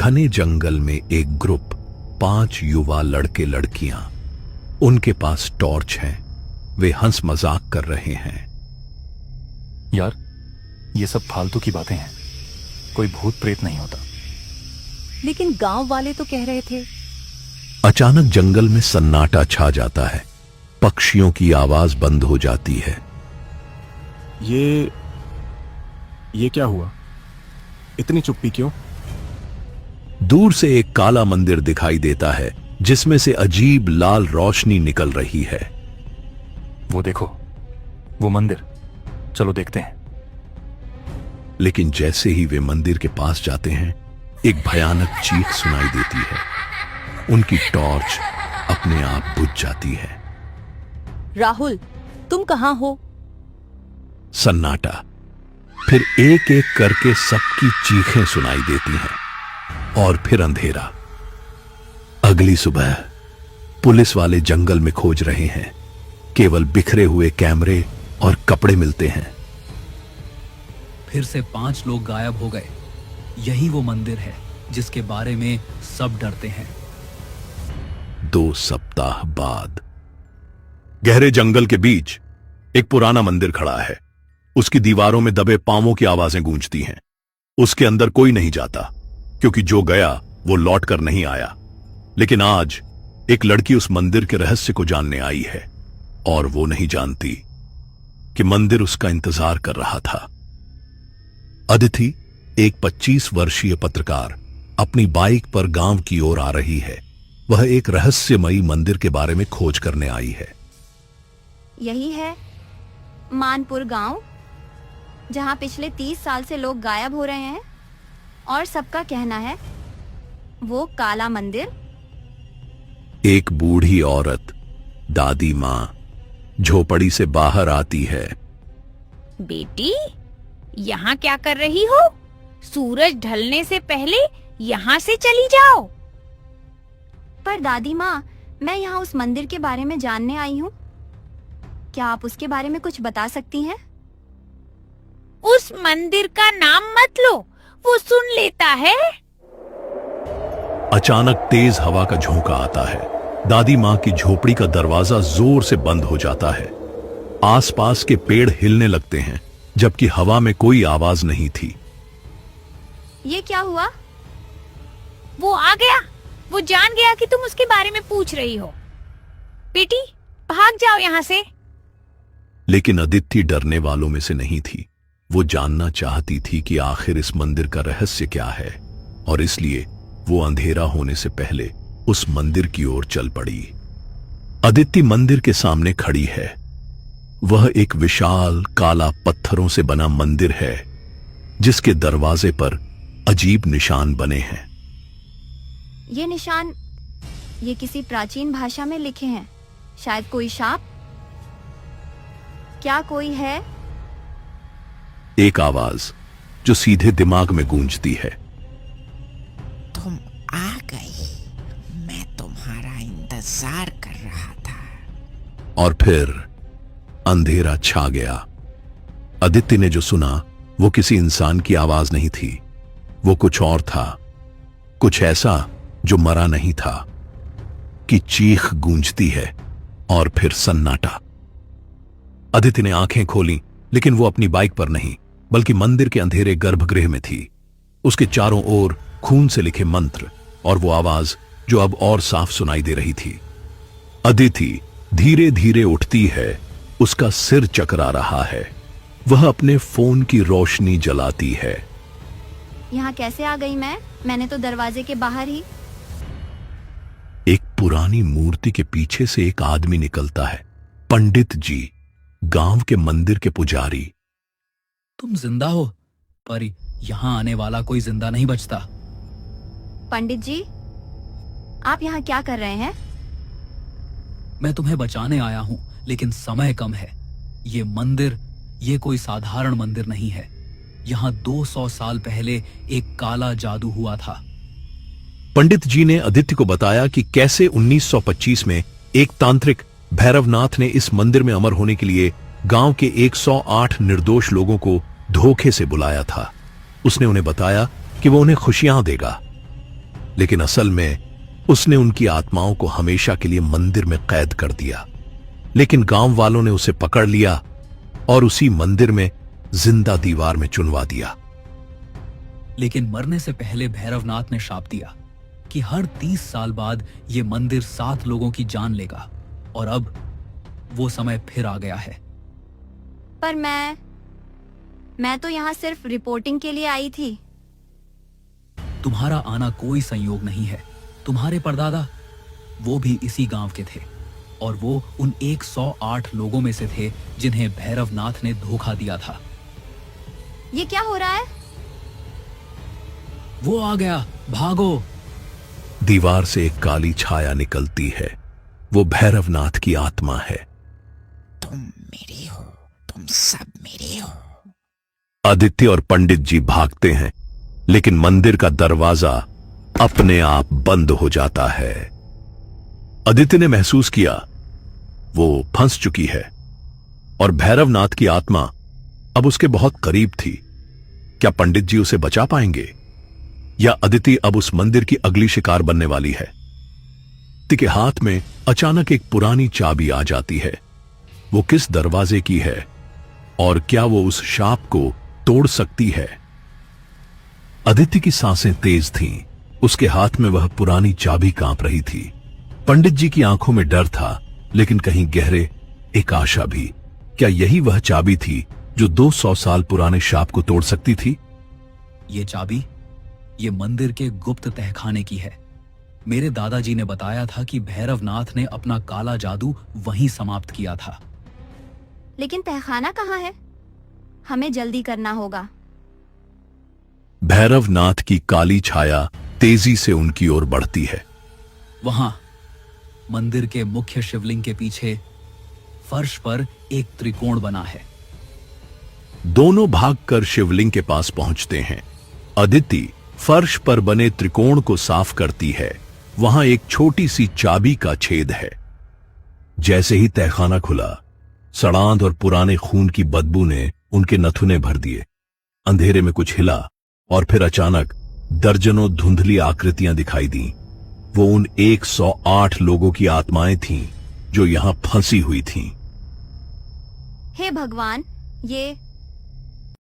घने जंगल में एक ग्रुप 5 युवा लड़के लड़कियां, उनके पास टॉर्च है। वे हंस मजाक कर रहे हैं। यार, ये सब फालतू की बातें हैं, कोई भूत प्रेत नहीं होता। लेकिन गांव वाले तो कह रहे थे। अचानक जंगल में सन्नाटा छा जाता है। पक्षियों की आवाज बंद हो जाती है। ये क्या हुआ? इतनी चुप्पी क्यों? दूर से एक काला मंदिर दिखाई देता है जिसमें से अजीब लाल रोशनी निकल रही है। वो देखो, वो मंदिर, चलो देखते हैं। लेकिन जैसे ही वे मंदिर के पास जाते हैं, एक भयानक चीख सुनाई देती है। उनकी टॉर्च अपने आप बुझ जाती है। राहुल, तुम कहां हो? सन्नाटा। फिर एक एक करके सबकी चीखें सुनाई देती हैं और फिर अंधेरा। अगली सुबह पुलिस वाले जंगल में खोज रहे हैं। केवल बिखरे हुए कैमरे और कपड़े मिलते हैं। फिर से 5 लोग गायब हो गए। यही वो मंदिर है जिसके बारे में सब डरते हैं। 2 सप्ताह बाद गहरे जंगल के बीच एक पुराना मंदिर खड़ा है। उसकी दीवारों में दबे पांवों की आवाजें गूंजती हैं। उसके अंदर कोई नहीं जाता, क्योंकि जो गया वो लौट कर नहीं आया। लेकिन आज एक लड़की उस मंदिर के रहस्य को जानने आई है, और वो नहीं जानती कि मंदिर उसका इंतजार कर रहा था। अदिति, एक 25 वर्षीय पत्रकार, अपनी बाइक पर गांव की ओर आ रही है। वह एक रहस्यमयी मंदिर के बारे में खोज करने आई है। यही है मानपुर गांव, जहां पिछले 30 साल से लोग गायब हो रहे हैं और सबका कहना है वो काला मंदिर। एक बूढ़ी औरत, दादी मां, झोपड़ी से बाहर आती है। बेटी, यहाँ क्या कर रही हो? सूरज ढलने से पहले यहाँ से चली जाओ। पर दादी माँ, मैं यहाँ उस मंदिर के बारे में जानने आई हूँ। क्या आप उसके बारे में कुछ बता सकती हैं? उस मंदिर का नाम मत लो, वो सुन लेता है। अचानक तेज हवा का झोंका आता है। दादी मां की झोपड़ी का दरवाजा जोर से बंद हो जाता है। आसपास के पेड़ हिलने लगते हैं, जबकि हवा में कोई आवाज नहीं थी। ये क्या हुआ? वो आ गया। वो जान गया कि तुम उसके बारे में पूछ रही हो। बेटी, भाग जाओ यहाँ से। लेकिन अदिति डरने वालों में से नहीं थी। वो जानना चाहती थी कि आखिर इस मंदिर का रहस्य क्या है, और इसलिए वो अंधेरा होने से पहले उस मंदिर की ओर चल पड़ी। अदिति मंदिर के सामने खड़ी है। वह एक विशाल काला पत्थरों से बना मंदिर है, जिसके दरवाजे पर अजीब निशान बने हैं। ये निशान, ये किसी प्राचीन भाषा में लिखे हैं। शायद कोई शाप। क्या कोई है? एक आवाज जो सीधे दिमाग में गूंजती है। तुम आ गई, मैं तुम्हारा इंतजार कर रहा था। और फिर अंधेरा छा गया। अदिति ने जो सुना वो किसी इंसान की आवाज नहीं थी। वो कुछ और था, कुछ ऐसा जो मरा नहीं था, कि चीख गूंजती है और फिर सन्नाटा। अदिति ने आंखें खोली, लेकिन वो अपनी बाइक पर नहीं, बल्कि मंदिर के अंधेरे गर्भगृह में थी। उसके चारों ओर खून से लिखे मंत्र और वो आवाज जो अब और साफ सुनाई दे रही थी। अदिति धीरे धीरे उठती है। उसका सिर चकरा रहा है। वह अपने फोन की रोशनी जलाती है। यहाँ कैसे आ गई मैंने तो दरवाजे के बाहर ही। एक पुरानी मूर्ति के पीछे से एक आदमी निकलता है। पंडित जी, गांव के मंदिर के पुजारी। तुम जिंदा हो, पर यहां आने वाला कोई जिंदा नहीं बचता। पंडित जी, आप यहाँ क्या कर रहे हैं? मैं तुम्हें बचाने आया हूं, लेकिन समय कम है। ये मंदिर, ये कोई साधारण मंदिर नहीं है। यहाँ 200 साल पहले एक काला जादू हुआ था। पंडित जी ने अदिति को बताया कि कैसे 1925 में एक तांत्रिक भैरवनाथ ने इस मंदिर में अमर होने के लिए गांव के 108 निर्दोष लोगों को धोखे से बुलाया था। उसने उन्हें बताया कि वो उन्हें खुशियां देगा। लेकिन असल में उसने उनकी आत्माओं को हमेशा के लिए मंदिर में कैद कर दिया। लेकिन गांव वालों ने उसे पकड़ लिया और उसी मंदिर में जिंदा दीवार में चुनवा दिया। लेकिन मरने से पहले भैरवनाथ ने शाप दिया कि हर 30 साल बाद ये मंदिर 7 लोगों की जान लेगा, और अब वो समय फिर आ गया है। पर मैं तो यहाँ सिर्फ रिपोर्टिंग के लिए आई थी। तुम्हारा आना कोई संयोग नहीं है। तुम्हारे परदादा वो भी इसी गांव के थे, और वो उन 108 लोगों में से थे जिन्हें भैरवनाथ ने धोखा दिया था। ये क्या हो रहा है? वो आ गया, भागो। दीवार से एक काली छाया निकलती है। वो भैरवनाथ की आत्मा है। तुम मेरे हो, तुम सब मेरे हो। आदित्य और पंडित जी भागते हैं, लेकिन मंदिर का दरवाजा अपने आप बंद हो जाता है। आदित्य ने महसूस किया वो फंस चुकी है और भैरवनाथ की आत्मा अब उसके बहुत करीब थी। क्या पंडित जी उसे बचा पाएंगे, या अदिति अब उस मंदिर की अगली शिकार बनने वाली है? अदिति के हाथ में अचानक एक पुरानी चाबी आ जाती है। वो किस दरवाजे की है और क्या वो उस शाप को तोड़ सकती है? अदिति की सांसें तेज थीं। उसके हाथ में वह पुरानी चाबी कांप रही थी। पंडित जी की आंखों में डर था, लेकिन कहीं गहरे एक आशा भी। क्या यही वह चाबी थी जो 200 साल पुराने शाप को तोड़ सकती थी? ये चाबी ये मंदिर के गुप्त तहखाने की है। मेरे दादाजी ने बताया था कि भैरवनाथ ने अपना काला जादू वहीं समाप्त किया था। लेकिन तहखाना कहाँ है? हमें जल्दी करना होगा। भैरवनाथ की काली छाया तेजी से उनकी ओर बढ़ती है। वहां मंदिर के मुख्य शिवलिंग के पीछे फर्श पर एक त्रिकोण बना है। दोनों भागकर शिवलिंग के पास पहुंचते हैं। अदिति फर्श पर बने त्रिकोण को साफ करती है। वहां एक छोटी सी चाबी का छेद है। जैसे ही तहखाना खुला, सड़ांध और पुराने खून की बदबू ने उनके नथुने भर दिए। अंधेरे में कुछ हिला और फिर अचानक दर्जनों धुंधली आकृतियां दिखाई दी। वो उन 108 लोगों की आत्माएं थीं जो यहां फंसी हुई थीं। हे भगवान, ये